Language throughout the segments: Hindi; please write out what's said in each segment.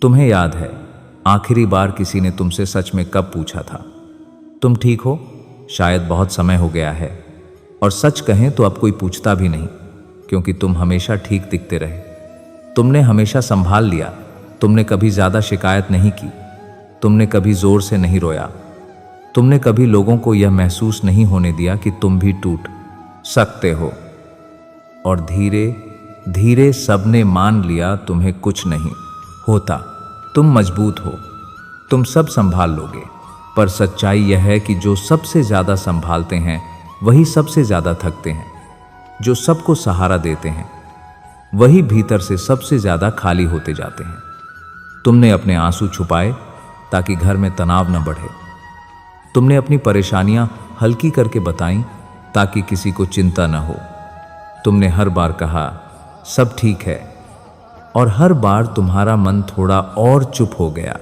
तुम्हें याद है आखिरी बार किसी ने तुमसे सच में कब पूछा था, तुम ठीक हो? शायद बहुत समय हो गया है। और सच कहें तो अब कोई पूछता भी नहीं, क्योंकि तुम हमेशा ठीक दिखते रहे। तुमने हमेशा संभाल लिया। तुमने कभी ज़्यादा शिकायत नहीं की। तुमने कभी ज़ोर से नहीं रोया। तुमने कभी लोगों को यह महसूस नहीं होने दिया कि तुम भी टूट सकते हो। और धीरे धीरे सबने मान लिया तुम्हें कुछ नहीं होता, तुम मजबूत हो, तुम सब संभाल लोगे। पर सच्चाई यह है कि जो सबसे ज़्यादा संभालते हैं वही सबसे ज़्यादा थकते हैं। जो सबको सहारा देते हैं वही भीतर से सबसे ज़्यादा खाली होते जाते हैं। तुमने अपने आंसू छुपाए ताकि घर में तनाव न बढ़े। तुमने अपनी परेशानियां हल्की करके बताईं ताकि किसी को चिंता न हो। तुमने हर बार कहा सब ठीक है, और हर बार तुम्हारा मन थोड़ा और चुप हो गया।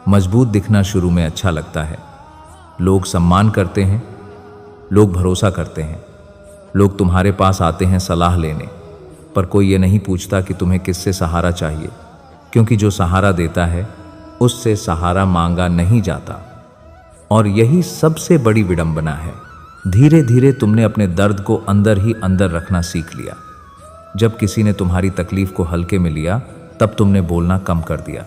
मजबूत दिखना शुरू में अच्छा लगता है। लोग सम्मान करते हैं, लोग भरोसा करते हैं, लोग तुम्हारे पास आते हैं सलाह लेने, पर कोई ये नहीं पूछता कि तुम्हें किससे सहारा चाहिए, क्योंकि जो सहारा देता है उससे सहारा मांगा नहीं जाता। और यही सबसे बड़ी विडंबना है। धीरे धीरे तुमने अपने दर्द को अंदर ही अंदर रखना सीख लिया। जब किसी ने तुम्हारी तकलीफ को हल्के में लिया तब तुमने बोलना कम कर दिया।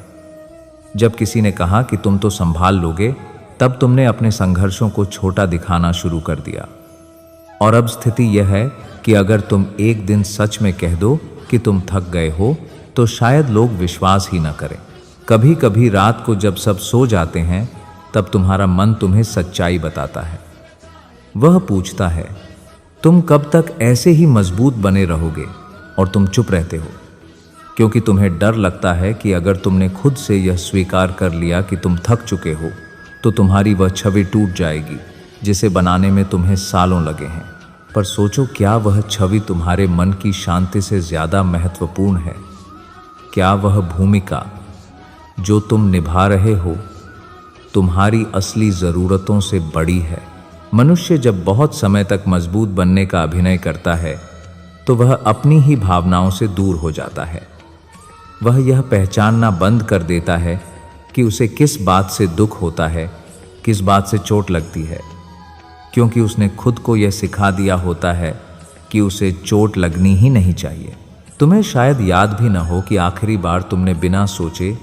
जब किसी ने कहा कि तुम तो संभाल लोगे तब तुमने अपने संघर्षों को छोटा दिखाना शुरू कर दिया। और अब स्थिति यह है कि अगर तुम एक दिन सच में कह दो कि तुम थक गए हो तो शायद लोग विश्वास ही न करें। कभी कभी रात को जब सब सो जाते हैं तब तुम्हारा मन तुम्हें सच्चाई बताता है। वह पूछता है तुम कब तक ऐसे ही मजबूत बने रहोगे, और तुम चुप रहते हो, क्योंकि तुम्हें डर लगता है कि अगर तुमने खुद से यह स्वीकार कर लिया कि तुम थक चुके हो तो तुम्हारी वह छवि टूट जाएगी जिसे बनाने में तुम्हें सालों लगे हैं। पर सोचो, क्या वह छवि तुम्हारे मन की शांति से ज़्यादा महत्वपूर्ण है? क्या वह भूमिका जो तुम निभा रहे हो तुम्हारी असली ज़रूरतों से बड़ी है? मनुष्य जब बहुत समय तक मजबूत बनने का अभिनय करता है तो वह अपनी ही भावनाओं से दूर हो जाता है। वह यह पहचानना बंद कर देता है कि उसे किस बात से दुख होता है, किस बात से चोट लगती है, क्योंकि उसने खुद को यह सिखा दिया होता है कि उसे चोट लगनी ही नहीं चाहिए। तुम्हें शायद याद भी न हो कि आखिरी बार तुमने बिना सोचे,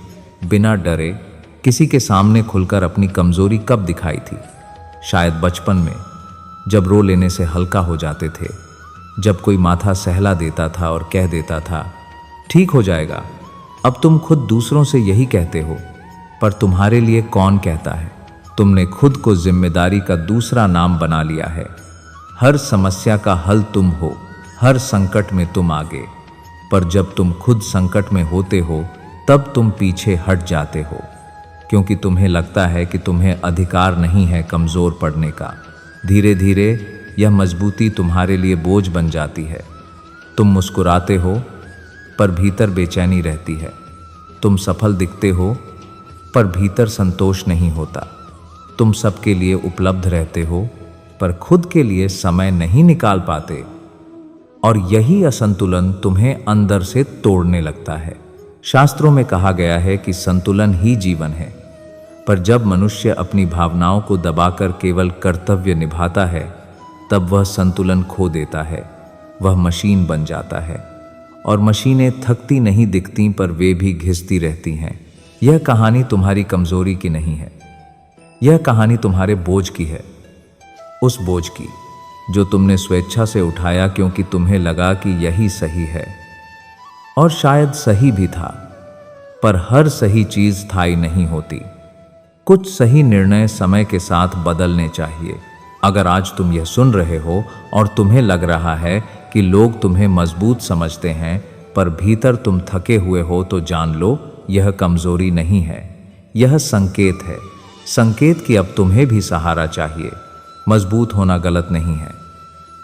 बिना डरे किसी के सामने खुलकर अपनी कमजोरी कब दिखाई थी। शायद बचपन में, जब रो लेने से हल्का हो जाते थे, जब कोई माथा सहला देता था और कह देता था ठीक हो जाएगा। अब तुम खुद दूसरों से यही कहते हो, पर तुम्हारे लिए कौन कहता है? तुमने खुद को जिम्मेदारी का दूसरा नाम बना लिया है। हर समस्या का हल तुम हो, हर संकट में तुम आगे। पर जब तुम खुद संकट में होते हो तब तुम पीछे हट जाते हो, क्योंकि तुम्हें लगता है कि तुम्हें अधिकार नहीं है कमज़ोर पड़ने का। धीरे धीरे यह मजबूती तुम्हारे लिए बोझ बन जाती है। तुम मुस्कुराते हो पर भीतर बेचैनी रहती है। तुम सफल दिखते हो पर भीतर संतोष नहीं होता। तुम सबके लिए उपलब्ध रहते हो पर खुद के लिए समय नहीं निकाल पाते। और यही असंतुलन तुम्हें अंदर से तोड़ने लगता है। शास्त्रों में कहा गया है कि संतुलन ही जीवन है, पर जब मनुष्य अपनी भावनाओं को दबाकर केवल कर्तव्य निभाता है तब वह संतुलन खो देता है। वह मशीन बन जाता है, और मशीनें थकती नहीं दिखती पर वे भी घिसती रहती हैं। यह कहानी तुम्हारी कमजोरी की नहीं है, यह कहानी तुम्हारे बोझ की है। उस बोझ की जो तुमने स्वेच्छा से उठाया क्योंकि तुम्हें लगा कि यही सही है। और शायद सही भी था, पर हर सही चीज स्थायी नहीं होती। कुछ सही निर्णय समय के साथ बदलने चाहिए। अगर आज तुम यह सुन रहे हो और तुम्हें लग रहा है कि लोग तुम्हें मजबूत समझते हैं पर भीतर तुम थके हुए हो, तो जान लो यह कमजोरी नहीं है, यह संकेत है। संकेत कि अब तुम्हें भी सहारा चाहिए। मजबूत होना गलत नहीं है,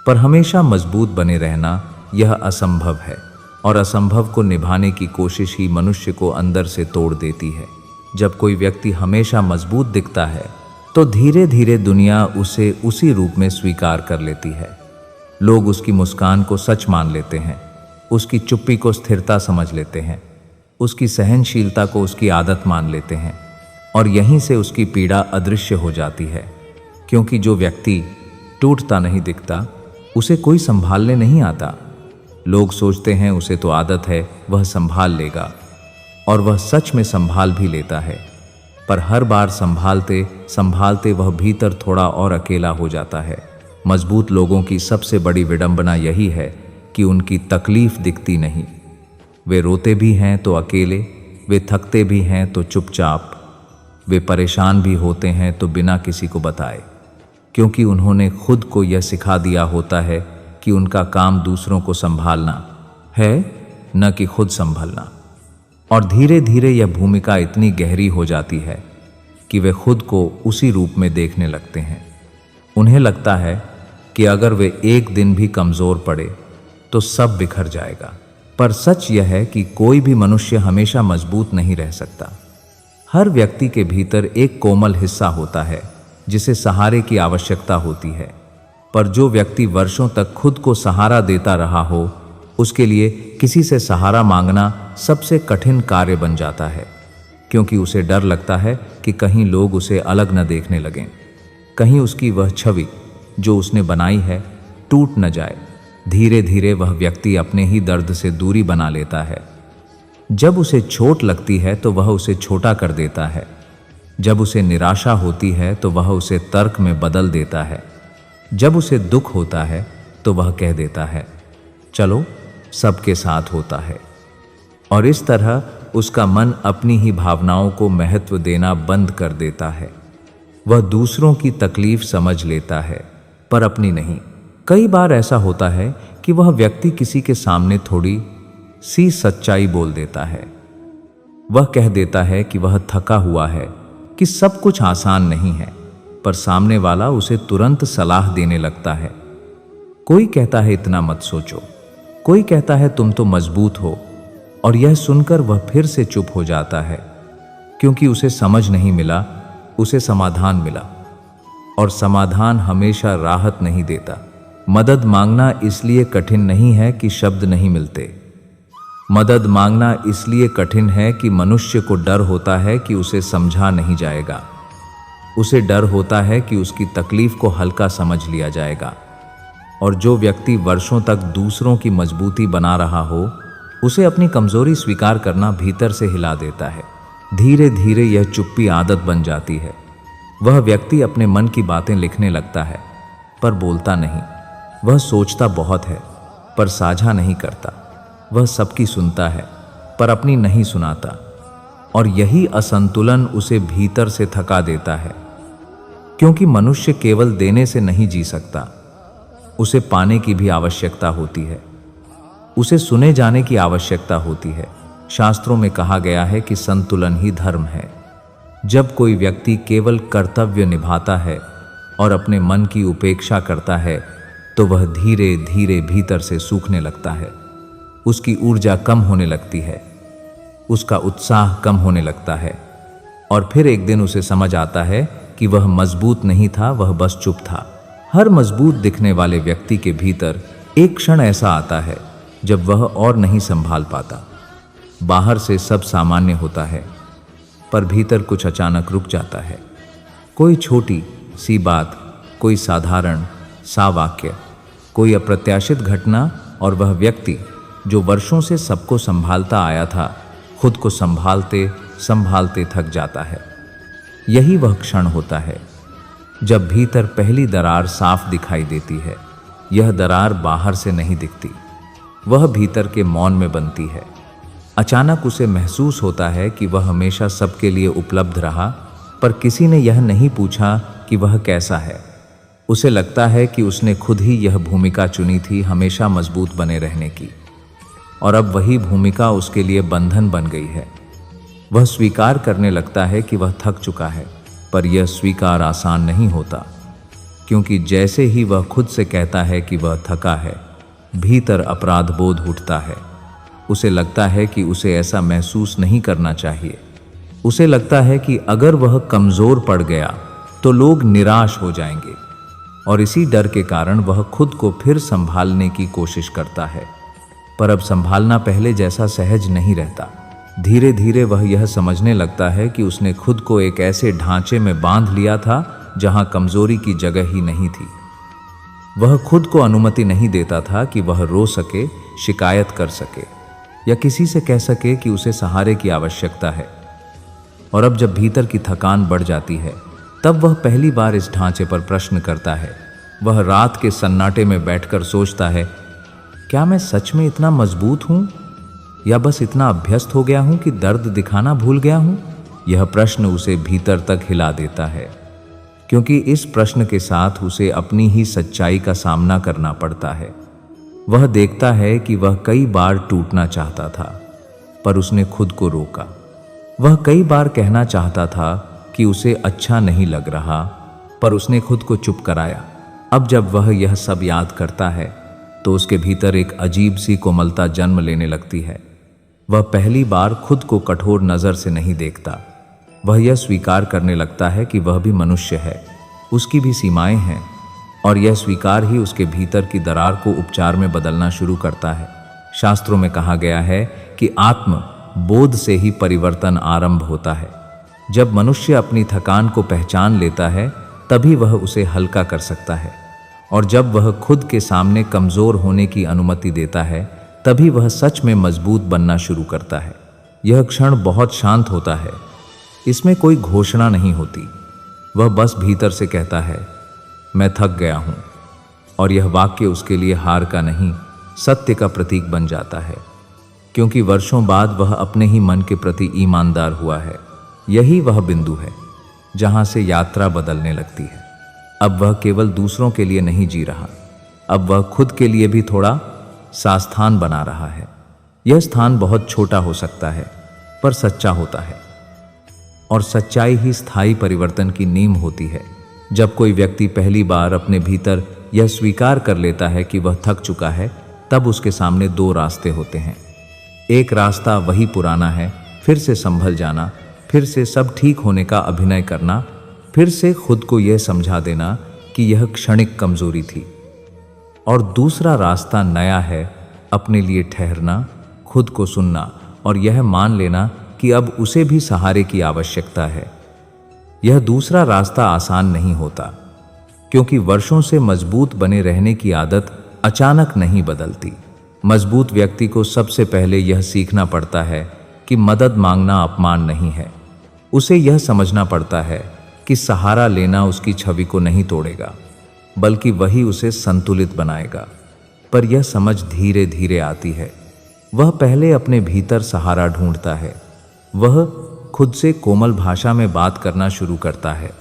पर हमेशा मजबूत बने रहना यह असंभव है, और असंभव को निभाने की कोशिश ही मनुष्य को अंदर से तोड़ देती है। जब कोई व्यक्ति हमेशा मजबूत दिखता है तो धीरे धीरे दुनिया उसे उसी रूप में स्वीकार कर लेती है। लोग उसकी मुस्कान को सच मान लेते हैं, उसकी चुप्पी को स्थिरता समझ लेते हैं, उसकी सहनशीलता को उसकी आदत मान लेते हैं और यहीं से उसकी पीड़ा अदृश्य हो जाती है। क्योंकि जो व्यक्ति टूटता नहीं दिखता, उसे कोई संभालने नहीं आता। लोग सोचते हैं उसे तो आदत है, वह संभाल लेगा, और वह सच में संभाल भी लेता है। पर हर बार संभालते संभालते वह भीतर थोड़ा और अकेला हो जाता है। मजबूत लोगों की सबसे बड़ी विडंबना यही है कि उनकी तकलीफ दिखती नहीं। वे रोते भी हैं तो अकेले, वे थकते भी हैं तो चुपचाप, वे परेशान भी होते हैं तो बिना किसी को बताए, क्योंकि उन्होंने खुद को यह सिखा दिया होता है कि उनका काम दूसरों को संभालना है, न कि खुद संभलना। और धीरे धीरे यह भूमिका इतनी गहरी हो जाती है कि वे खुद को उसी रूप में देखने लगते हैं। उन्हें लगता है कि अगर वे एक दिन भी कमज़ोर पड़े तो सब बिखर जाएगा। पर सच यह है कि कोई भी मनुष्य हमेशा मजबूत नहीं रह सकता। हर व्यक्ति के भीतर एक कोमल हिस्सा होता है जिसे सहारे की आवश्यकता होती है। पर जो व्यक्ति वर्षों तक खुद को सहारा देता रहा हो, उसके लिए किसी से सहारा मांगना सबसे कठिन कार्य बन जाता है, क्योंकि उसे डर लगता है कि कहीं लोग उसे अलग न देखने लगें, कहीं उसकी वह छवि जो उसने बनाई है टूट न जाए। धीरे धीरे वह व्यक्ति अपने ही दर्द से दूरी बना लेता है। जब उसे चोट लगती है तो वह उसे छोटा कर देता है। जब उसे निराशा होती है तो वह उसे तर्क में बदल देता है। जब उसे दुख होता है तो वह कह देता है, चलो सबके साथ होता है। और इस तरह उसका मन अपनी ही भावनाओं को महत्व देना बंद कर देता है। वह दूसरों की तकलीफ समझ लेता है, पर अपनी नहीं। कई बार ऐसा होता है कि वह व्यक्ति किसी के सामने थोड़ी सी सच्चाई बोल देता है। वह कह देता है कि वह थका हुआ है, कि सब कुछ आसान नहीं है, पर सामने वाला उसे तुरंत सलाह देने लगता है। कोई कहता है इतना मत सोचो, कोई कहता है तुम तो मजबूत हो, और यह सुनकर वह फिर से चुप हो जाता है, क्योंकि उसे समझ नहीं मिला, उसे समाधान मिला। और समाधान हमेशा राहत नहीं देता। मदद मांगना इसलिए कठिन नहीं है कि शब्द नहीं मिलते। मदद मांगना इसलिए कठिन है कि मनुष्य को डर होता है कि उसे समझा नहीं जाएगा। उसे डर होता है कि उसकी तकलीफ को हल्का समझ लिया जाएगा। और जो व्यक्ति वर्षों तक दूसरों की मजबूती बना रहा हो, उसे अपनी कमजोरी स्वीकार करना भीतर से हिला देता है। धीरे धीरे यह चुप्पी आदत बन जाती है। वह व्यक्ति अपने मन की बातें लिखने लगता है, पर बोलता नहीं। वह सोचता बहुत है, पर साझा नहीं करता। वह सबकी सुनता है, पर अपनी नहीं सुनाता। और यही असंतुलन उसे भीतर से थका देता है, क्योंकि मनुष्य केवल देने से नहीं जी सकता। उसे पाने की भी आवश्यकता होती है, उसे सुने जाने की आवश्यकता होती है। शास्त्रों में कहा गया है कि संतुलन ही धर्म है। जब कोई व्यक्ति केवल कर्तव्य निभाता है और अपने मन की उपेक्षा करता है, तो वह धीरे धीरे भीतर से सूखने लगता है। उसकी ऊर्जा कम होने लगती है, उसका उत्साह कम होने लगता है, और फिर एक दिन उसे समझ आता है कि वह मजबूत नहीं था, वह बस चुप था। हर मजबूत दिखने वाले व्यक्ति के भीतर एक क्षण ऐसा आता है जब वह और नहीं संभाल पाता। बाहर से सब सामान्य होता है, पर भीतर कुछ अचानक रुक जाता है। कोई छोटी सी बात, कोई साधारण सा वाक्य, कोई अप्रत्याशित घटना, और वह व्यक्ति जो वर्षों से सबको संभालता आया था, खुद को संभालते संभालते थक जाता है। यही वह क्षण होता है जब भीतर पहली दरार साफ दिखाई देती है। यह दरार बाहर से नहीं दिखती, वह भीतर के मौन में बनती है। अचानक उसे महसूस होता है कि वह हमेशा सबके लिए उपलब्ध रहा, पर किसी ने यह नहीं पूछा कि वह कैसा है। उसे लगता है कि उसने खुद ही यह भूमिका चुनी थी, हमेशा मजबूत बने रहने की, और अब वही भूमिका उसके लिए बंधन बन गई है। वह स्वीकार करने लगता है कि वह थक चुका है, पर यह स्वीकार आसान नहीं होता, क्योंकि जैसे ही वह खुद से कहता है कि वह थका है, भीतर अपराध बोध उठता है। उसे लगता है कि उसे ऐसा महसूस नहीं करना चाहिए। उसे लगता है कि अगर वह कमज़ोर पड़ गया तो लोग निराश हो जाएंगे, और इसी डर के कारण वह खुद को फिर संभालने की कोशिश करता है। पर अब संभालना पहले जैसा सहज नहीं रहता। धीरे धीरे वह यह समझने लगता है कि उसने खुद को एक ऐसे ढांचे में बांध लिया था जहां कमजोरी की जगह ही नहीं थी। वह खुद को अनुमति नहीं देता था कि वह रो सके, शिकायत कर सके या किसी से कह सके कि उसे सहारे की आवश्यकता है। और अब जब भीतर की थकान बढ़ जाती है, तब वह पहली बार इस ढांचे पर प्रश्न करता है। वह रात के सन्नाटे में बैठकर सोचता है, क्या मैं सच में इतना मजबूत हूं या बस इतना अभ्यस्त हो गया हूं कि दर्द दिखाना भूल गया हूं? यह प्रश्न उसे भीतर तक हिला देता है, क्योंकि इस प्रश्न के साथ उसे अपनी ही सच्चाई का सामना करना पड़ता है। वह देखता है कि वह कई बार टूटना चाहता था, पर उसने खुद को रोका। वह कई बार कहना चाहता था कि उसे अच्छा नहीं लग रहा, पर उसने खुद को चुप कराया। अब जब वह यह सब याद करता है, तो उसके भीतर एक अजीब सी कोमलता जन्म लेने लगती है। वह पहली बार खुद को कठोर नज़र से नहीं देखता। वह यह स्वीकार करने लगता है कि वह भी मनुष्य है, उसकी भी सीमाएं हैं, और यह स्वीकार ही उसके भीतर की दरार को उपचार में बदलना शुरू करता है। शास्त्रों में कहा गया है कि आत्म बोध से ही परिवर्तन आरंभ होता है। जब मनुष्य अपनी थकान को पहचान लेता है, तभी वह उसे हल्का कर सकता है, और जब वह खुद के सामने कमज़ोर होने की अनुमति देता है, तभी वह सच में मजबूत बनना शुरू करता है। यह क्षण बहुत शांत होता है, इसमें कोई घोषणा नहीं होती। वह बस भीतर से कहता है, मैं थक गया हूँ, और यह वाक्य उसके लिए हार का नहीं, सत्य का प्रतीक बन जाता है, क्योंकि वर्षों बाद वह अपने ही मन के प्रति ईमानदार हुआ है। यही वह बिंदु है जहाँ से यात्रा बदलने लगती है। अब वह केवल दूसरों के लिए नहीं जी रहा, अब वह खुद के लिए भी थोड़ा सा स्थान बना रहा है। यह स्थान बहुत छोटा हो सकता है, पर सच्चा होता है, और सच्चाई ही स्थायी परिवर्तन की नींव होती है। जब कोई व्यक्ति पहली बार अपने भीतर यह स्वीकार कर लेता है कि वह थक चुका है, तब उसके सामने दो रास्ते होते हैं। एक रास्ता वही पुराना है, फिर से संभल जाना, फिर से सब ठीक होने का अभिनय करना, फिर से खुद को यह समझा देना कि यह क्षणिक कमजोरी थी। और दूसरा रास्ता नया है, अपने लिए ठहरना, खुद को सुनना, और यह मान लेना कि अब उसे भी सहारे की आवश्यकता है। यह दूसरा रास्ता आसान नहीं होता, क्योंकि वर्षों से मजबूत बने रहने की आदत अचानक नहीं बदलती। मजबूत व्यक्ति को सबसे पहले यह सीखना पड़ता है कि मदद मांगना अपमान नहीं है। उसे यह समझना पड़ता है कि सहारा लेना उसकी छवि को नहीं तोड़ेगा, बल्कि वही उसे संतुलित बनाएगा। पर यह समझ धीरे धीरे आती है। वह पहले अपने भीतर सहारा ढूंढता है। वह खुद से कोमल भाषा में बात करना शुरू करता है।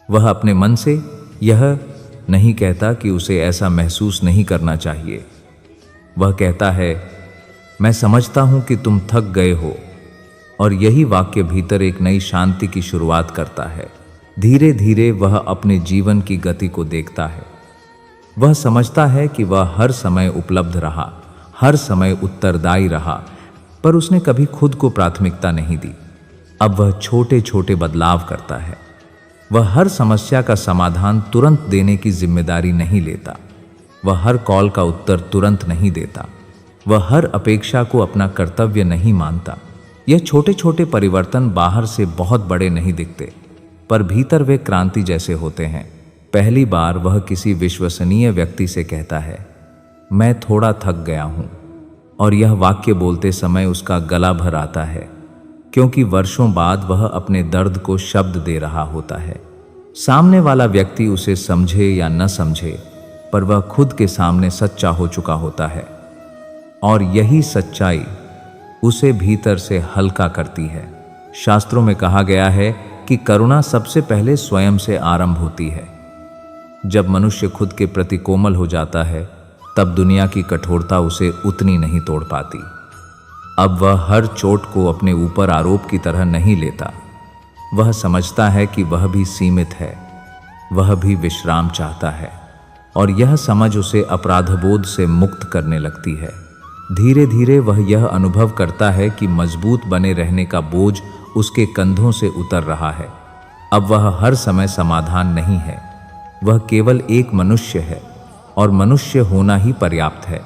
वह अपने मन से यह नहीं कहता कि उसे ऐसा महसूस नहीं करना चाहिए। वह कहता है, मैं समझता हूं कि तुम थक गए हो, और यही वाक्य भीतर एक नई शांति की शुरुआत करता है। धीरे धीरे वह अपने जीवन की गति को देखता है। वह समझता है कि वह हर समय उपलब्ध रहा, हर समय उत्तरदायी रहा, पर उसने कभी खुद को प्राथमिकता नहीं दी। अब वह छोटे छोटे बदलाव करता है। वह हर समस्या का समाधान तुरंत देने की जिम्मेदारी नहीं लेता। वह हर कॉल का उत्तर तुरंत नहीं देता। वह हर अपेक्षा को अपना कर्तव्य नहीं मानता। यह छोटे छोटे परिवर्तन बाहर से बहुत बड़े नहीं दिखते, पर भीतर वे क्रांति जैसे होते हैं। पहली बार वह किसी विश्वसनीय व्यक्ति से कहता है, मैं थोड़ा थक गया हूं, और यह वाक्य बोलते समय उसका गला भर आता है, क्योंकि वर्षों बाद वह अपने दर्द को शब्द दे रहा होता है। सामने वाला व्यक्ति उसे समझे या न समझे, पर वह खुद के सामने सच्चा हो चुका होता है, और यही सच्चाई उसे भीतर से हल्का करती है। शास्त्रों में कहा गया है कि करुणा सबसे पहले स्वयं से आरंभ होती है। जब मनुष्य खुद के प्रति कोमल हो जाता है, तब दुनिया की कठोरता उसे उतनी नहीं तोड़ पाती। अब वह हर चोट को अपने ऊपर आरोप की तरह नहीं लेता। वह समझता है कि वह भी सीमित है, वह भी विश्राम चाहता है, और यह समझ उसे अपराधबोध से मुक्त करने लगती है। धीरे धीरे वह यह अनुभव करता है कि मजबूत बने रहने का बोझ उसके कंधों से उतर रहा है। अब वह हर समय समाधान नहीं है, वह केवल एक मनुष्य है, और मनुष्य होना ही पर्याप्त है।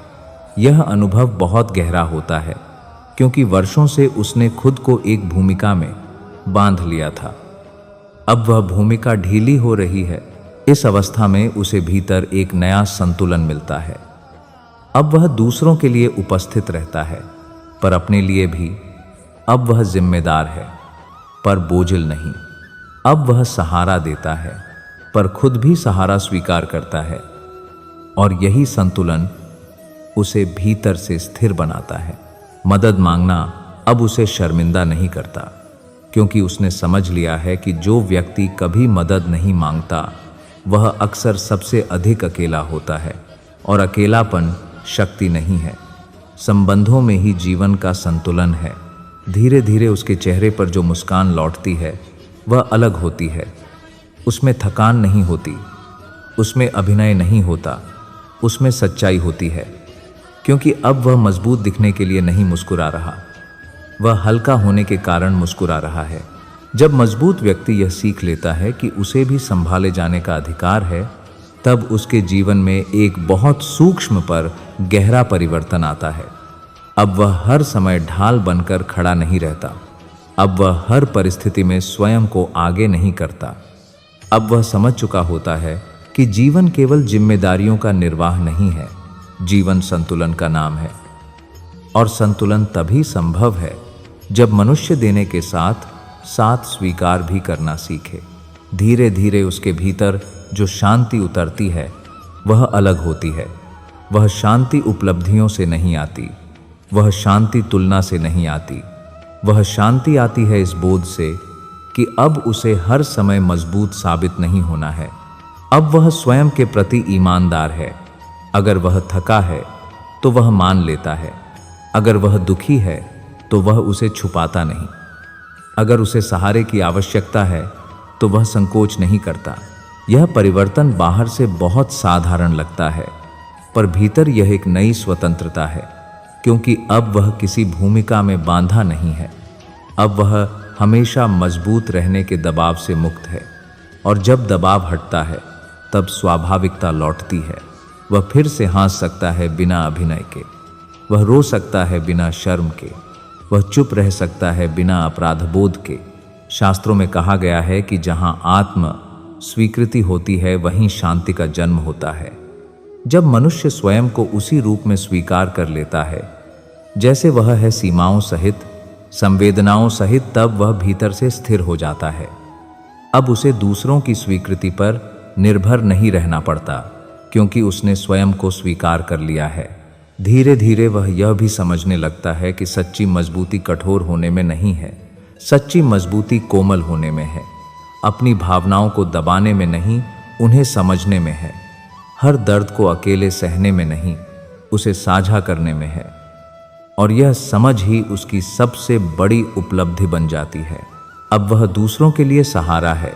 यह अनुभव बहुत गहरा होता है, क्योंकि वर्षों से उसने खुद को एक भूमिका में बांध लिया था। अब वह भूमिका ढीली हो रही है। इस अवस्था में उसे भीतर एक नया संतुलन मिलता है। अब वह दूसरों के लिए उपस्थित रहता है, पर अपने लिए भी। अब वह जिम्मेदार है, पर बोझिल नहीं। अब वह सहारा देता है, पर खुद भी सहारा स्वीकार करता है। और यही संतुलन उसे भीतर से स्थिर बनाता है। मदद मांगना अब उसे शर्मिंदा नहीं करता, क्योंकि उसने समझ लिया है कि जो व्यक्ति कभी मदद नहीं मांगता वह अक्सर सबसे अधिक अकेला होता है, और अकेलापन शक्ति नहीं है। संबंधों में ही जीवन का संतुलन है। धीरे धीरे उसके चेहरे पर जो मुस्कान लौटती है वह अलग होती है। उसमें थकान नहीं होती, उसमें अभिनय नहीं होता, उसमें सच्चाई होती है। क्योंकि अब वह मजबूत दिखने के लिए नहीं मुस्कुरा रहा, वह हल्का होने के कारण मुस्कुरा रहा है। जब मजबूत व्यक्ति यह सीख लेता है कि उसे भी संभाले जाने का अधिकार है, तब उसके जीवन में एक बहुत सूक्ष्म पर गहरा परिवर्तन आता है। अब वह हर समय ढाल बनकर खड़ा नहीं रहता। अब वह हर परिस्थिति में स्वयं को आगे नहीं करता। अब वह समझ चुका होता है कि जीवन केवल जिम्मेदारियों का निर्वाह नहीं है, जीवन संतुलन का नाम है। और संतुलन तभी संभव है जब मनुष्य देने के साथ साथ स्वीकार भी करना सीखे। धीरे धीरे उसके भीतर जो शांति उतरती है वह अलग होती है। वह शांति उपलब्धियों से नहीं आती, वह शांति तुलना से नहीं आती। वह शांति आती है इस बोध से कि अब उसे हर समय मजबूत साबित नहीं होना है। अब वह स्वयं के प्रति ईमानदार है। अगर वह थका है तो वह मान लेता है। अगर वह दुखी है तो वह उसे छुपाता नहीं। अगर उसे सहारे की आवश्यकता है तो वह संकोच नहीं करता। यह परिवर्तन बाहर से बहुत साधारण लगता है, पर भीतर यह एक नई स्वतंत्रता है, क्योंकि अब वह किसी भूमिका में बांधा नहीं है। अब वह हमेशा मजबूत रहने के दबाव से मुक्त है। और जब दबाव हटता है तब स्वाभाविकता लौटती है। वह फिर से हंस सकता है बिना अभिनय के, वह रो सकता है बिना शर्म के, वह चुप रह सकता है बिना अपराधबोध के। शास्त्रों में कहा गया है कि जहां आत्म स्वीकृति होती है वहीं शांति का जन्म होता है। जब मनुष्य स्वयं को उसी रूप में स्वीकार कर लेता है जैसे वह है, सीमाओं सहित, संवेदनाओं सहित, तब वह भीतर से स्थिर हो जाता है। अब उसे दूसरों की स्वीकृति पर निर्भर नहीं रहना पड़ता, क्योंकि उसने स्वयं को स्वीकार कर लिया है। धीरे धीरे वह यह भी समझने लगता है कि सच्ची मजबूती कठोर होने में नहीं है, सच्ची मजबूती कोमल होने में है। अपनी भावनाओं को दबाने में नहीं, उन्हें समझने में है। हर दर्द को अकेले सहने में नहीं, उसे साझा करने में है। और यह समझ ही उसकी सबसे बड़ी उपलब्धि बन जाती है। अब वह दूसरों के लिए सहारा है,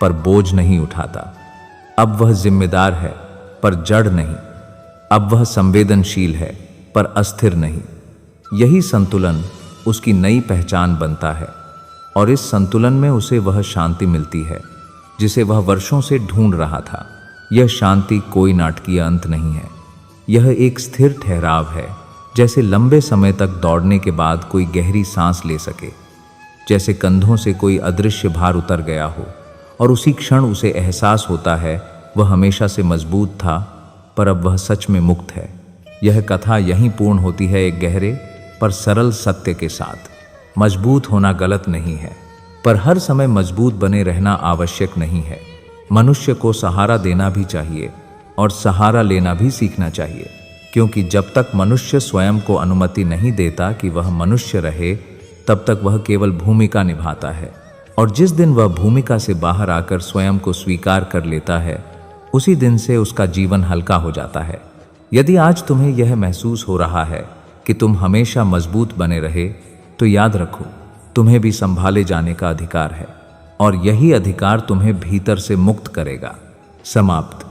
पर बोझ नहीं उठाता। अब वह जिम्मेदार है, पर जड़ नहीं। अब वह संवेदनशील है, पर अस्थिर नहीं। यही संतुलन उसकी नई पहचान बनता है, और इस संतुलन में उसे वह शांति मिलती है जिसे वह वर्षों से ढूंढ रहा था। यह शांति कोई नाटकीय अंत नहीं है, यह एक स्थिर ठहराव है, जैसे लंबे समय तक दौड़ने के बाद कोई गहरी सांस ले सके, जैसे कंधों से कोई अदृश्य भार उतर गया हो और उसी क्षण उसे एहसास होता है वह हमेशा से मजबूत था, पर अब वह सच में मुक्त है। यह कथा यहीं पूर्ण होती है, एक गहरे पर सरल सत्य के साथ। मजबूत होना गलत नहीं है, पर हर समय मजबूत बने रहना आवश्यक नहीं है। मनुष्य को सहारा देना भी चाहिए और सहारा लेना भी सीखना चाहिए, क्योंकि जब तक मनुष्य स्वयं को अनुमति नहीं देता कि वह मनुष्य रहे, तब तक वह केवल भूमिका निभाता है। और जिस दिन वह भूमिका से बाहर आकर स्वयं को स्वीकार कर लेता है, उसी दिन से उसका जीवन हल्का हो जाता है। यदि आज तुम्हें यह महसूस हो रहा है कि तुम हमेशा मजबूत बने रहे, तो याद रखो, तुम्हें भी संभाले जाने का अधिकार है, और यही अधिकार तुम्हें भीतर से मुक्त करेगा। समाप्त।